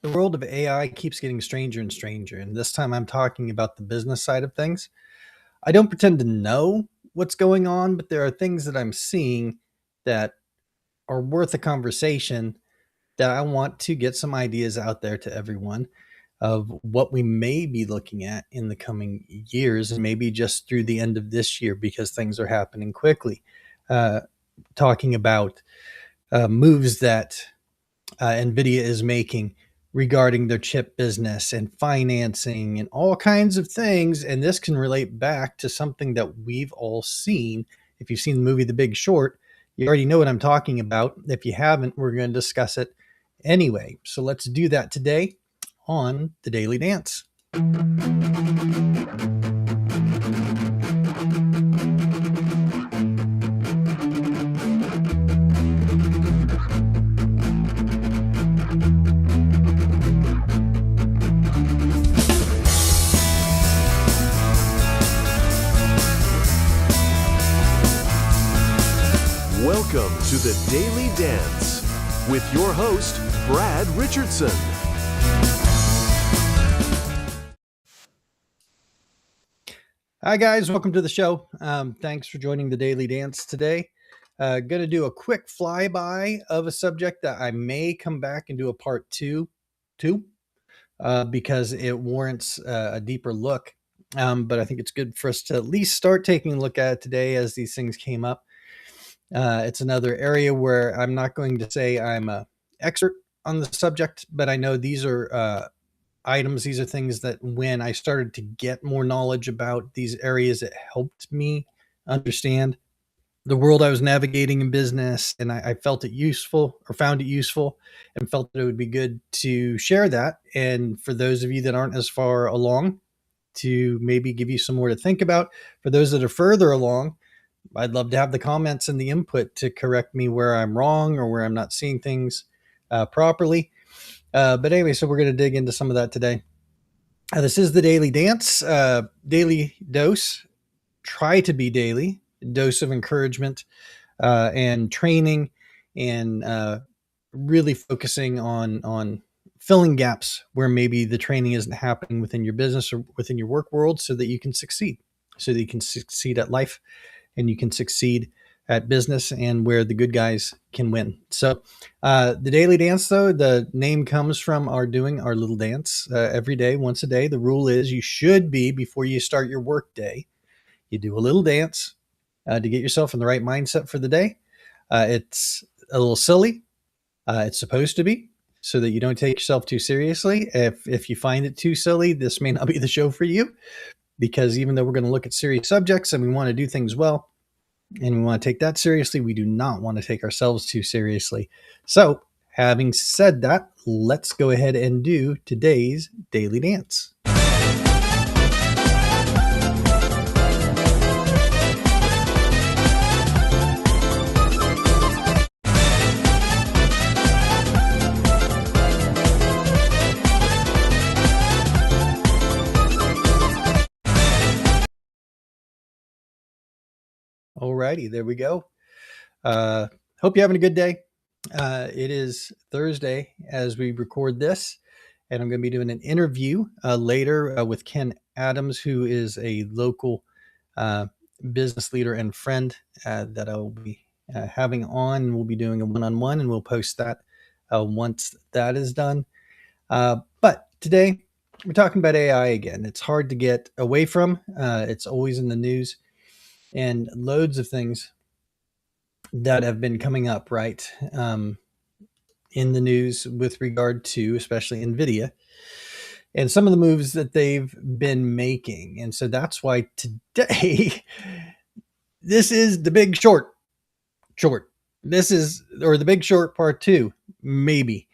The world of AI keeps getting stranger and stranger, and this time I'm talking about the business side of things. I don't pretend to know what's going on, but there are things that I'm seeing that are worth a conversation that I want to get some ideas out there to everyone of what we may be looking at in the coming years and maybe just through the end of this year because things are happening quickly. Uh, Talking about moves that Nvidia is making regarding their chip business and financing and all kinds of things. And this can relate back to something that we've all seen. If you've seen the movie The Big Short, you already know what I'm talking about. If you haven't, we're going to discuss it anyway. So let's do that today on The Daily Dance. Welcome to the Daily Dance with your host, Brad Richardson. Hi, guys. Welcome to the show. Thanks for joining the Daily Dance today. Going to do a quick flyby of a subject that I may come back and do a part two because it warrants a deeper look. But I think it's good for us to at least start taking a look at it today as these things came up. It's another area where I'm not going to say I'm an expert on the subject, but I know these are items. These are things that when I started to get more knowledge about these areas, it helped me understand the world I was navigating in business. And I felt it useful or found it useful and felt that it would be good to share that. And for those of you that aren't as far along, to maybe give you some more to think about. For those that are further along, I'd love to have the comments and the input to correct me where I'm wrong or where I'm not seeing things properly. But anyway, so we're going to dig into some of that today. This is the Daily Dance, daily dose. Try to be daily, dose of encouragement and training, and really focusing on filling gaps where maybe the training isn't happening within your business or within your work world, so that you can succeed, at life, and you can succeed at business, and where the good guys can win. So the Daily Dance, though, the name comes from our doing our little dance every day, once a day. The rule is you should be, before you start your work day, you do a little dance to get yourself in the right mindset for the day. It's a little silly. It's supposed to be, so that you don't take yourself too seriously. If you find it too silly, this may not be the show for you, because even though we're going to look at serious subjects and we want to do things well, and we want to take that seriously, we do not want to take ourselves too seriously. So, having said that, let's go ahead and do today's Daily Dance. Alrighty, there we go. Hope you're having a good day. It is Thursday as we record this, and I'm going to be doing an interview later with Ken Adams, who is a local business leader and friend that I'll be having on. We'll be doing a one-on-one, and we'll post that once that is done. But today, we're talking about AI again. It's hard to get away from. It's always in the news, and loads of things that have been coming up, right, in the news with regard to especially Nvidia and some of the moves that they've been making. And so that's why today, this is The Big Short. This is, or The Big Short Part 2, maybe.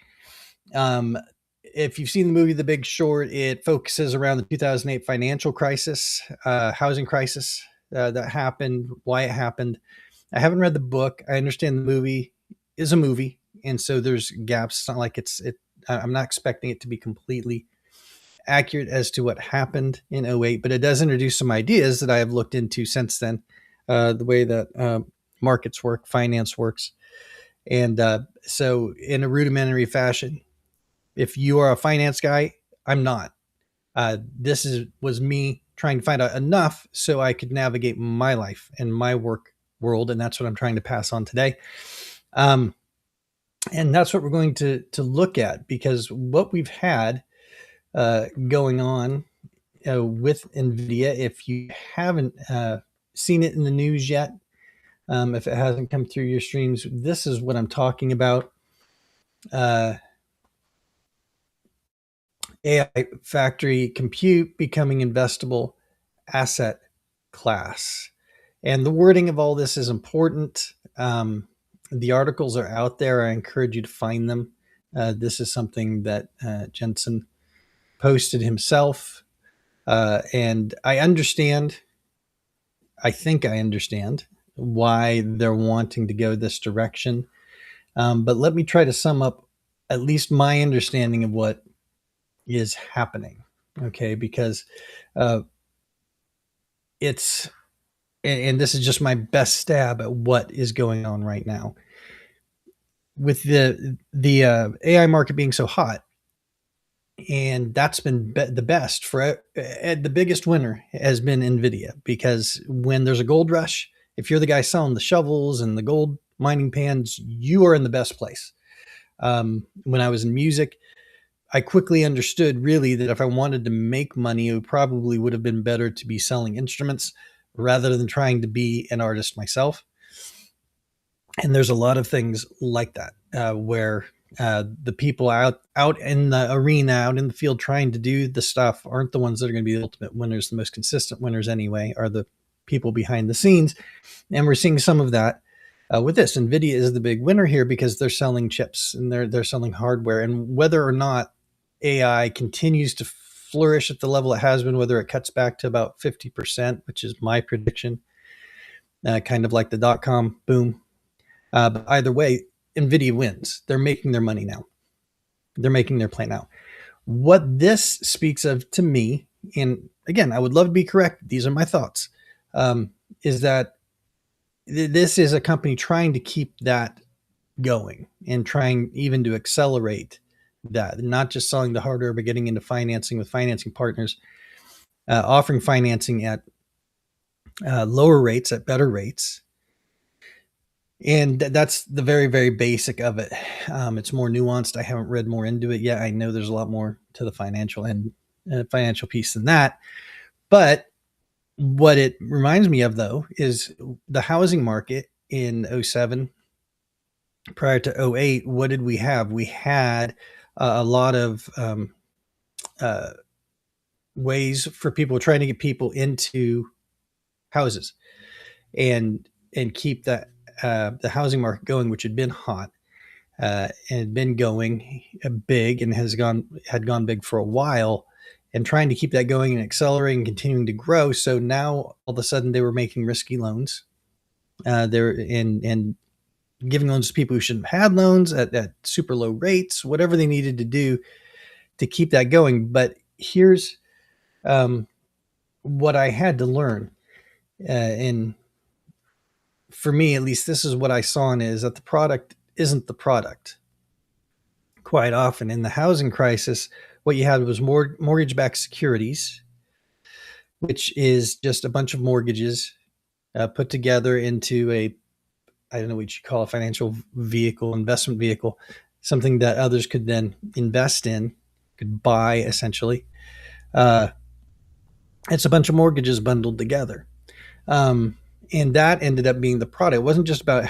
If you've seen the movie The Big Short, it focuses around the 2008 financial crisis, housing crisis that happened, why it happened. I haven't read the book. I understand the movie is a movie, and so there's gaps. It's not like I'm not expecting it to be completely accurate as to what happened in 08, but it does introduce some ideas that I have looked into since then, the way that markets work, finance works. And so in a rudimentary fashion, If you are a finance guy, I'm not. Was me trying to find out enough so I could navigate my life and my work world, and that's what I'm trying to pass on today. Um, and that's what we're going to look at, because what we've had going on with Nvidia, if you haven't seen it in the news yet, if it hasn't come through your streams, this is what I'm talking about. AI factory compute becoming investable asset class. And the wording of all this is important. The articles are out there. I encourage you to find them. This is something that Jensen posted himself. And I think I understand why they're wanting to go this direction. But let me try to sum up at least my understanding of what is happening. Okay, because it's, and this is just my best stab at what is going on right now with the AI market being so hot. And that's been the best for the biggest winner has been Nvidia, because when there's a gold rush, if you're the guy selling the shovels and the gold mining pans, you are in the best place. When I was in music, I quickly understood really that if I wanted to make money, it probably would have been better to be selling instruments rather than trying to be an artist myself. And there's a lot of things like that where the people out in the arena, out in the field trying to do the stuff aren't the ones that are going to be the ultimate winners. The most consistent winners anyway are the people behind the scenes. And we're seeing some of that with this. Nvidia is the big winner here because they're selling chips and they're selling hardware. And whether or not AI continues to flourish at the level it has been, whether it cuts back to about 50%, which is my prediction, kind of like the dot-com boom. But either way, Nvidia wins. They're making their money now. They're making their play now. What this speaks of to me, and again, I would love to be correct, these are my thoughts, is that this is a company trying to keep that going and trying even to accelerate that, not just selling the hardware, but getting into financing with financing partners, offering financing at lower rates, at better rates. And that's the very, very basic of it. It's more nuanced. I haven't read more into it yet. I know there's a lot more to the financial and financial piece than that. But what it reminds me of, though, is the housing market in 07, prior to 08. What did we have? We had a lot of ways for people trying to get people into houses and keep that the housing market going, which had been hot and had been going big and had gone big for a while, and trying to keep that going and accelerating, continuing to grow. So now all of a sudden they were making risky loans. They're and giving loans to people who shouldn't have had loans at super low rates, whatever they needed to do to keep that going. But here's what I had to learn, and for me, at least, this is what I saw, in is that the product isn't the product. Quite often in the housing crisis, what you had was more mortgage-backed securities, which is just a bunch of mortgages put together into I don't know what you call a financial vehicle, investment vehicle, something that others could then invest in, could buy essentially. It's a bunch of mortgages bundled together. And that ended up being the product. It wasn't just about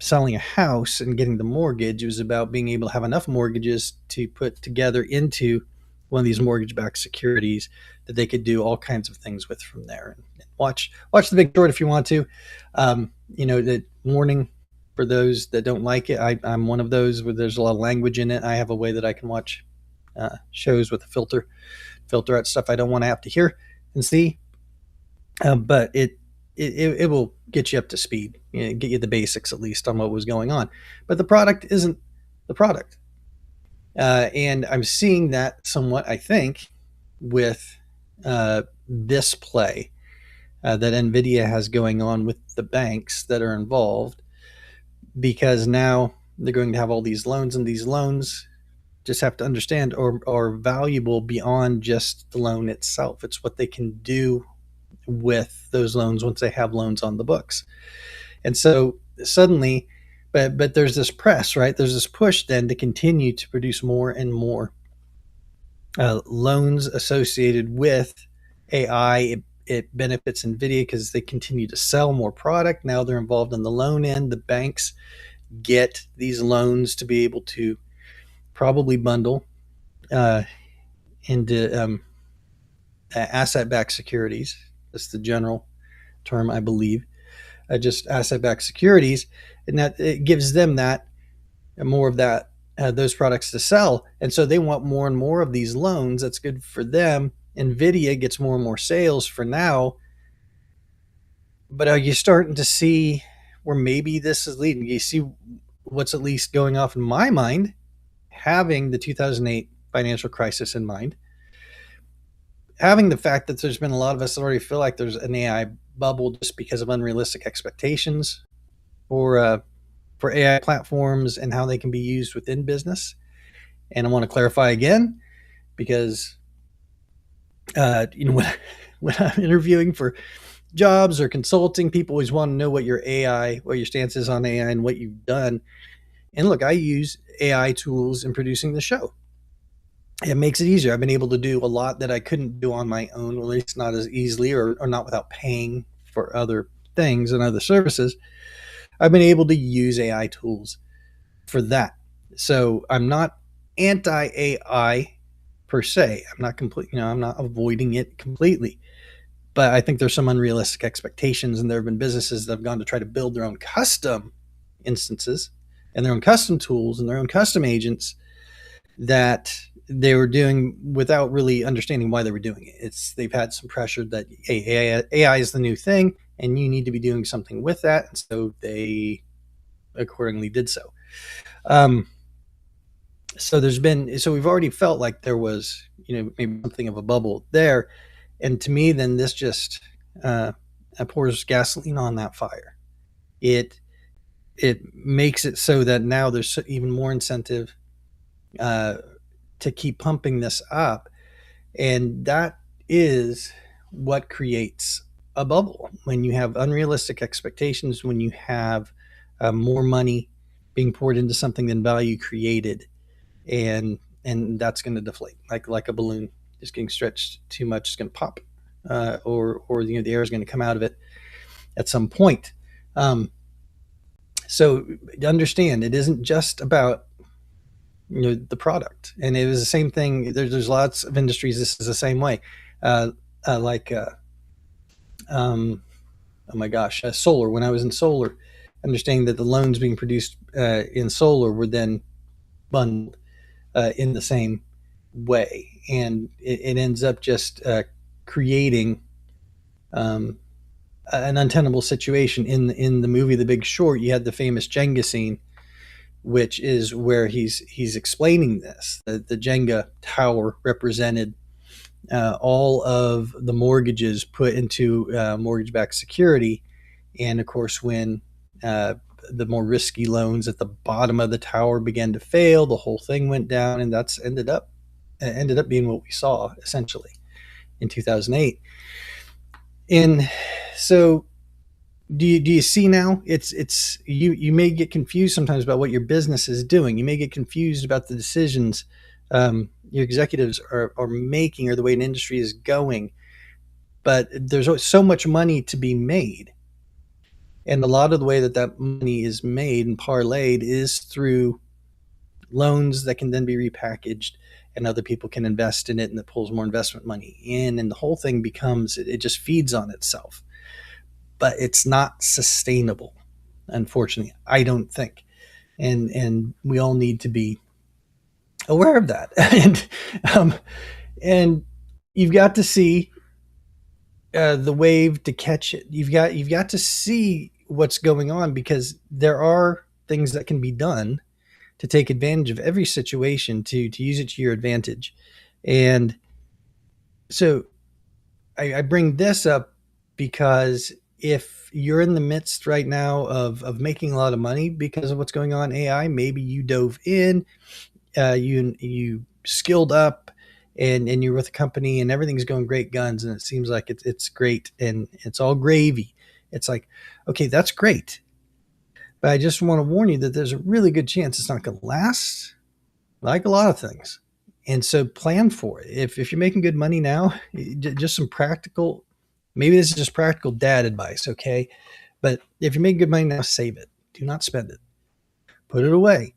selling a house and getting the mortgage. It was about being able to have enough mortgages to put together into one of these mortgage-backed securities that they could do all kinds of things with from there. And watch the Big Short if you want to. The warning for those that don't like it. I'm one of those where there's a lot of language in it. I have a way that I can watch shows with a filter out stuff I don't want to have to hear and see. But it will get you up to speed, get you the basics at least on what was going on. But the product isn't the product. And I'm seeing that somewhat, I think, with this play that Nvidia has going on with the banks that are involved, because now they're going to have all these loans, and these loans just have to understand are valuable beyond just the loan itself. It's what they can do with those loans once they have loans on the books. And so suddenly, but there's this press, right? There's this push then to continue to produce more and more loans associated with AI. It benefits Nvidia because they continue to sell more product. Now they're involved in the loan end. The banks get these loans to be able to probably bundle uh, into asset-backed securities. That's the general term, I believe. Just asset-backed securities, and that it gives them that more of that those products to sell, and so they want more and more of these loans. That's good for them. Nvidia gets more and more sales for now, but are you starting to see where maybe this is leading? You see what's at least going off in my mind, having the 2008 financial crisis in mind, having the fact that there's been a lot of us that already feel like there's an AI bubble just because of unrealistic expectations for AI platforms and how they can be used within business. And I want to clarify again because when I'm interviewing for jobs or consulting, people always want to know what your stance is on AI and what you've done. And look, I use AI tools in producing the show. It makes it easier. I've been able to do a lot that I couldn't do on my own, at least not as easily or not without paying for other things and other services. I've been able to use AI tools for that. So I'm not anti AI per se. I'm not I'm not avoiding it completely. But I think there's some unrealistic expectations, and there have been businesses that have gone to try to build their own custom instances and their own custom tools and their own custom agents that they were doing without really understanding why they were doing it. They've had some pressure that hey, AI is the new thing, and you need to be doing something with that, and so they accordingly did so. So we've already felt like there was maybe something of a bubble there, and to me, then this just pours gasoline on that fire. It makes it so that now there's even more incentive to keep pumping this up. And that is what creates a bubble. When you have unrealistic expectations, when you have more money being poured into something than value created, and that's going to deflate like a balloon. Just getting stretched too much is going to pop, or the air is going to come out of it at some point. So understand, it isn't just about the product. And it was the same thing. There's lots of industries this is the same way, oh my gosh, solar. When I was in solar, understanding that the loans being produced in solar were then bundled in the same way, and it ends up just creating an untenable situation. In the movie The Big Short, you had the famous Jenga scene, which is where he's explaining this. The Jenga tower represented all of the mortgages put into mortgage-backed security, and of course, when the more risky loans at the bottom of the tower began to fail, the whole thing went down, and that's ended up being what we saw essentially in 2008. And so do you see now? It's you may get confused sometimes about what your business is doing. You may get confused about the decisions your executives are making, or the way an industry is going. But there's so much money to be made, and a lot of the way that money is made and parlayed is through loans that can then be repackaged, and other people can invest in it, and it pulls more investment money in, and the whole thing becomes it just feeds on itself. But it's not sustainable, unfortunately, I don't think. And we all need to be aware of that. And you've got to see the wave to catch it. You've got to see what's going on, because there are things that can be done to take advantage of every situation, to use it to your advantage. And so I bring this up because if you're in the midst right now of making a lot of money because of what's going on in AI, maybe you dove in you skilled up, and you're with a company and everything's going great guns, and it seems like it's great and it's all gravy. It's like, okay, that's great, but I just want to warn you that there's a really good chance it's not going to last, like a lot of things. And so plan for it. If you're making good money now, just some practical, maybe this is just practical dad advice, okay? But if you're making good money now, save it. Do not spend it. Put it away,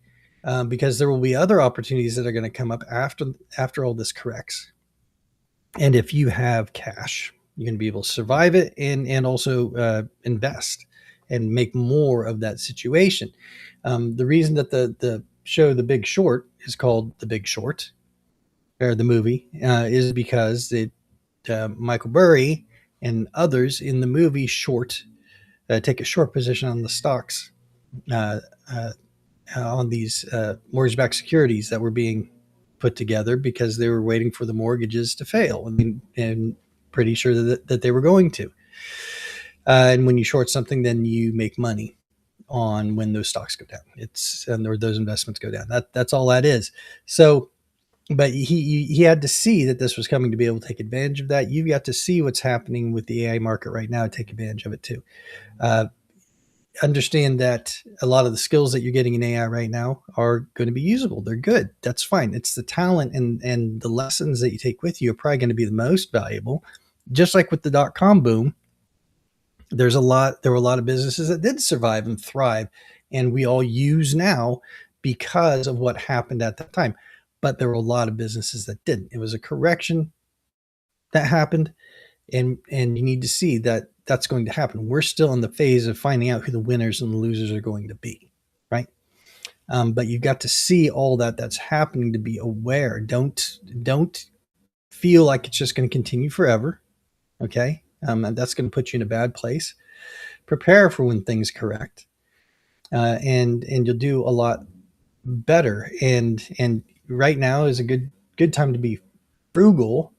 because there will be other opportunities that are going to come up after all this corrects. And if you have cash, you're going to be able to survive it and also invest and make more of that situation. The reason that the show The Big Short is called The Big Short, or the movie, is because Michael Burry and others in the movie take a short position on the stocks, uh, uh, on these mortgage-backed securities that were being put together because they were waiting for the mortgages to fail, and pretty sure that they were going to. And when you short something, then you make money on when those stocks go down. Or those investments go down. That's all that is. So, but he had to see that this was coming to be able to take advantage of that. You've got to see what's happening with the AI market right now, take advantage of it too. Understand that a lot of the skills that you're getting in AI right now are going to be usable. They're good. That's fine. It's the talent and the lessons that you take with you are probably going to be the most valuable. Just like with the dot-com boom, there were a lot of businesses that did survive and thrive, and we all use now because of what happened at that time. But there were a lot of businesses that didn't. It was a correction that happened, and you need to see that that's going to happen. We're still in the phase of finding out who the winners and the losers are going to be, right? But you've got to see all that's happening to be aware. Don't feel like it's just going to continue forever, okay? And that's going to put you in a bad place. Prepare for when things correct, and you'll do a lot better. And right now is a good time to be frugal,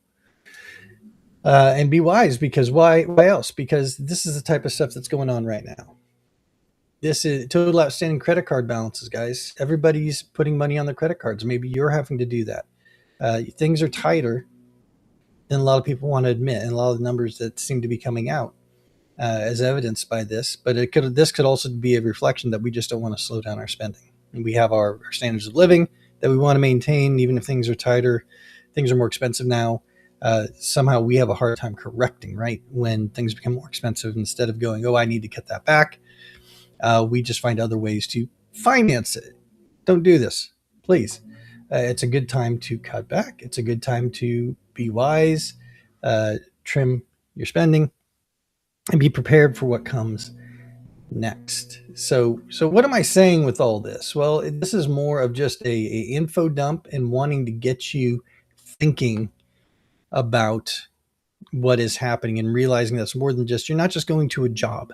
and be wise, because why else? Because this is the type of stuff that's going on right now. This is total outstanding credit card balances, guys. Everybody's putting money on their credit cards. Maybe you're having to do that. Things are tighter than a lot of people want to admit, and a lot of the numbers that seem to be coming out, as evidenced by this. But this could also be a reflection that we just don't want to slow down our spending. And we have our standards of living that we want to maintain, even if things are tighter. Things are more expensive now. Somehow we have a hard time correcting, right? When things become more expensive, instead of going, oh, I need to cut that back, we just find other ways to finance it. Don't do this, please. It's a good time to cut back. It's a good time to be wise, trim your spending, and be prepared for what comes next. So what am I saying with all this? Well, this is more of just a info dump and wanting to get you thinking about what is happening and realizing that's more than just, you're not just going to a job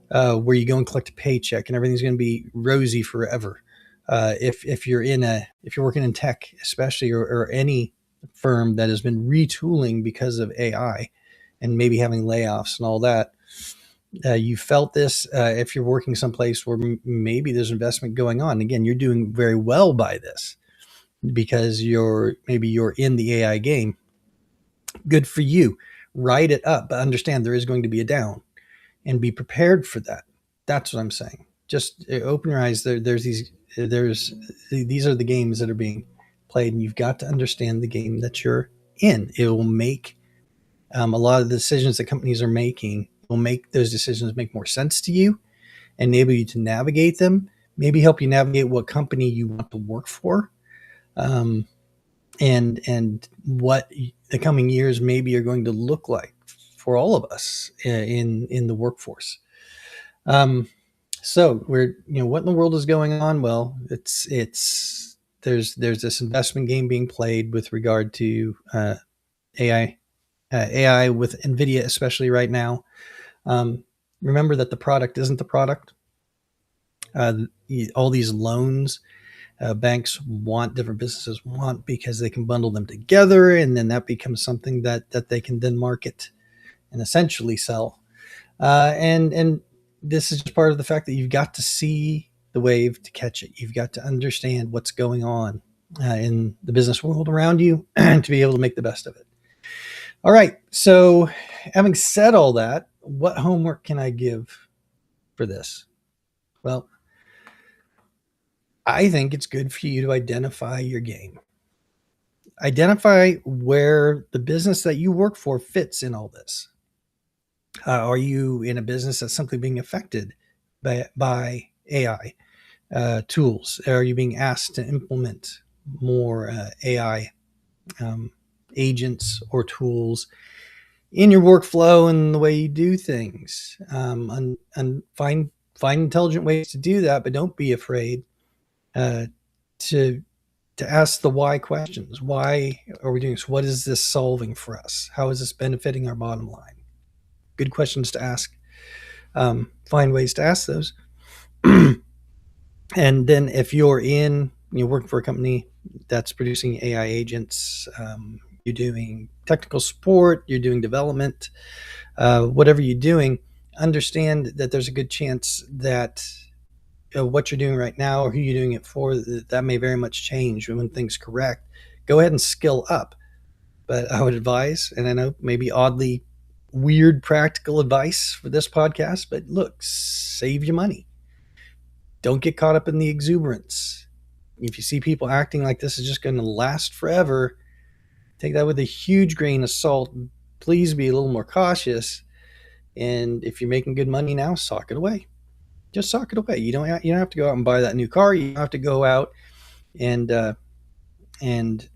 where you go and collect a paycheck and everything's going to be rosy forever. If you're working in tech, especially, or any firm that has been retooling because of AI and maybe having layoffs and all that, you felt this. If you're working someplace where maybe there's investment going on, again, you're doing very well by this because you're in the AI game. Good for you. Write it up, but understand there is going to be a down, and be prepared for that. That's what I'm saying. Just open your eyes. These are the games that are being played, and you've got to understand the game that you're in. It will make a lot of the decisions that companies are making, will make those decisions make more sense to you, enable you to navigate them, maybe help you navigate what company you want to work for, and what the coming years maybe are going to look like for all of us in the workforce. So what in the world is going on? Well, there's this investment game being played with regard to AI with Nvidia, especially right now. Remember that the product isn't the product. All these loans, banks want, different businesses want, because they can bundle them together, and then that becomes something that they can then market and essentially sell. And this is just part of the fact that you've got to see the wave to catch it. You've got to understand what's going on in the business world around you to be able to make the best of it. All right. So, having said all that, what homework can I give for this? Well, I think it's good for you to identify your game. Identify where the business that you work for fits in all this. Are you in a business that's simply being affected by AI tools? Are you being asked to implement more AI agents or tools in your workflow and the way you do things? And find intelligent ways to do that, but don't be afraid uh, to ask the why questions. Why are we doing this? What is this solving for us? How is this benefiting our bottom line? Good questions to ask. Find ways to ask those. And then if you're working for a company that's producing AI agents, you're doing technical support, you're doing development, whatever you're doing, understand that there's a good chance that what you're doing right now or who you're doing it for, that may very much change when things correct. Go ahead and skill up. But I would advise, and I know maybe oddly weird practical advice for this podcast, but look, save your money. Don't get caught up in the exuberance. If you see people acting like this is just going to last forever, take that with a huge grain of salt. Please be a little more cautious. And if you're making good money now, sock it away. Just sock it away. You don't have to go out and buy that new car. You don't have to go out and do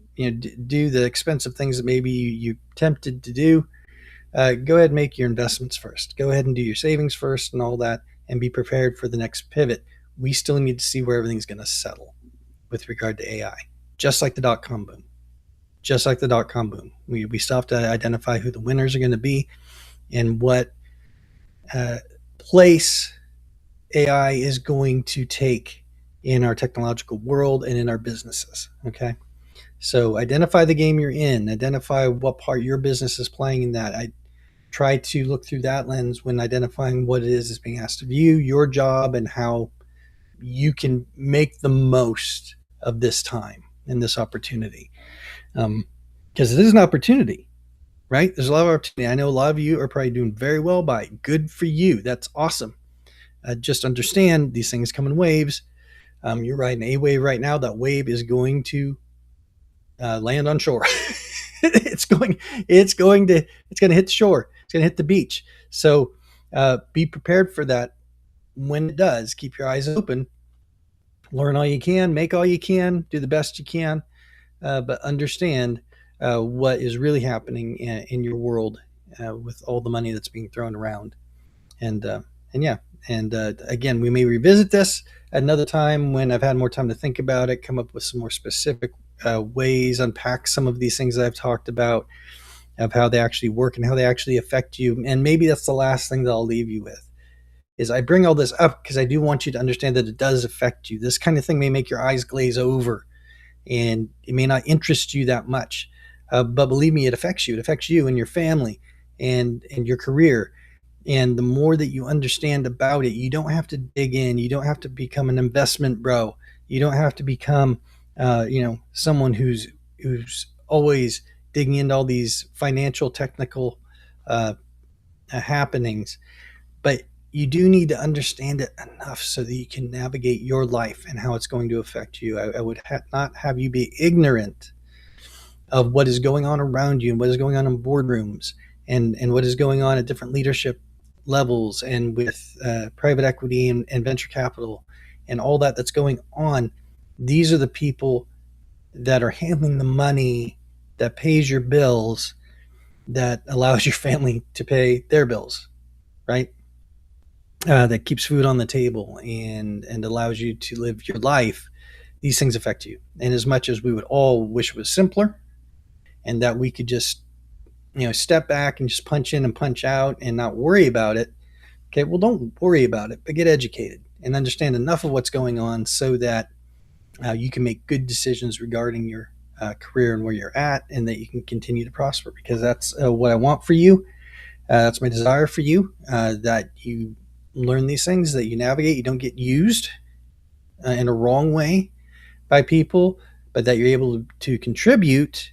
the expensive things that maybe you're tempted to do. Go ahead and make your investments first. Go ahead and do your savings first and all that, and be prepared for the next pivot. We still need to see where everything's going to settle with regard to AI, just like the dot-com boom. Just like the dot-com boom. We still have to identify who the winners are going to be and what place AI is going to take in our technological world and in our businesses. Okay. So identify the game you're in, identify what part your business is playing in that. I try to look through that lens when identifying what it is that's being asked of you, your job, and how you can make the most of this time and this opportunity. Because it is an opportunity, right? There's a lot of opportunity. I know a lot of you are probably doing very well by it. Good for you. That's awesome. Just understand these things come in waves. You're riding a wave right now. That wave is going to land on shore. it's going to hit the shore. It's going to hit the beach. So be prepared for that when it does. Keep your eyes open. Learn all you can, make all you can, do the best you can, but understand what is really happening in your world with all the money that's being thrown around. And again, we may revisit this at another time when I've had more time to think about it, come up with some more specific ways, unpack some of these things that I've talked about, of how they actually work and how they actually affect you. And maybe that's the last thing that I'll leave you with, is I bring all this up because I do want you to understand that it does affect you. This kind of thing may make your eyes glaze over and it may not interest you that much. But believe me, it affects you. It affects you and your family and your career. And the more that you understand about it, you don't have to dig in. You don't have to become an investment bro. You don't have to become, someone who's always digging into all these financial, technical happenings. But you do need to understand it enough so that you can navigate your life and how it's going to affect you. I would not have you be ignorant of what is going on around you and what is going on in boardrooms and what is going on at different leadership levels and with private equity and venture capital and all that's going on. These are the people that are handling the money that pays your bills, that allows your family to pay their bills, right? That keeps food on the table and allows you to live your life. These things affect you. And as much as we would all wish it was simpler and that we could just step back and just punch in and punch out and not worry about it. Okay, well, don't worry about it, but get educated and understand enough of what's going on so that you can make good decisions regarding your career and where you're at, and that you can continue to prosper, because that's what I want for you. That's my desire for you, that you learn these things, that you navigate, you don't get used in a wrong way by people, but that you're able to contribute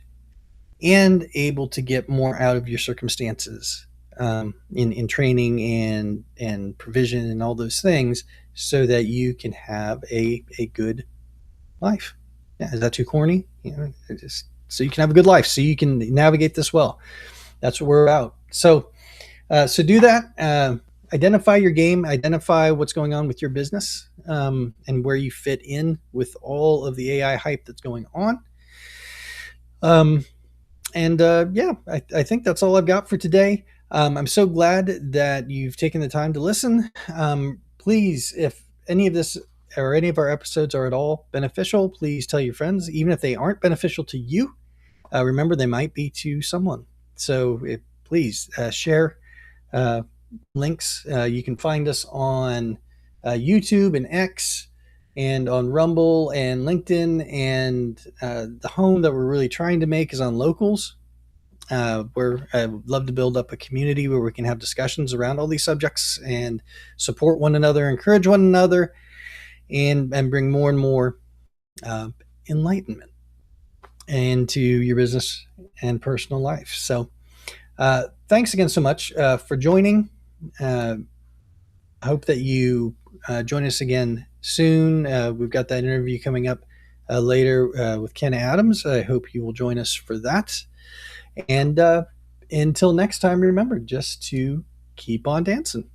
and able to get more out of your circumstances, in training and provision and all those things, so that you can have a good life. Yeah, is that too corny? Just so you can have a good life, so you can navigate this well. That's what we're about. So do that. Identify your game. Identify what's going on with your business, and where you fit in with all of the AI hype that's going on. Yeah, I think that's all I've got for today. I'm so glad that you've taken the time to listen. Please, if any of this or any of our episodes are at all beneficial, please tell your friends. Even if they aren't beneficial to you, remember they might be to someone. So please share uh, links. You can find us on YouTube and X, and on Rumble and LinkedIn. And the home that we're really trying to make is on Locals, where I would love to build up a community where we can have discussions around all these subjects and support one another, encourage one another, and bring more and more enlightenment into your business and personal life. So thanks again so much for joining. I hope that you join us again soon. We've got that interview coming up later with Ken Adams. I hope you will join us for that. And until next time, remember just to keep on dancing.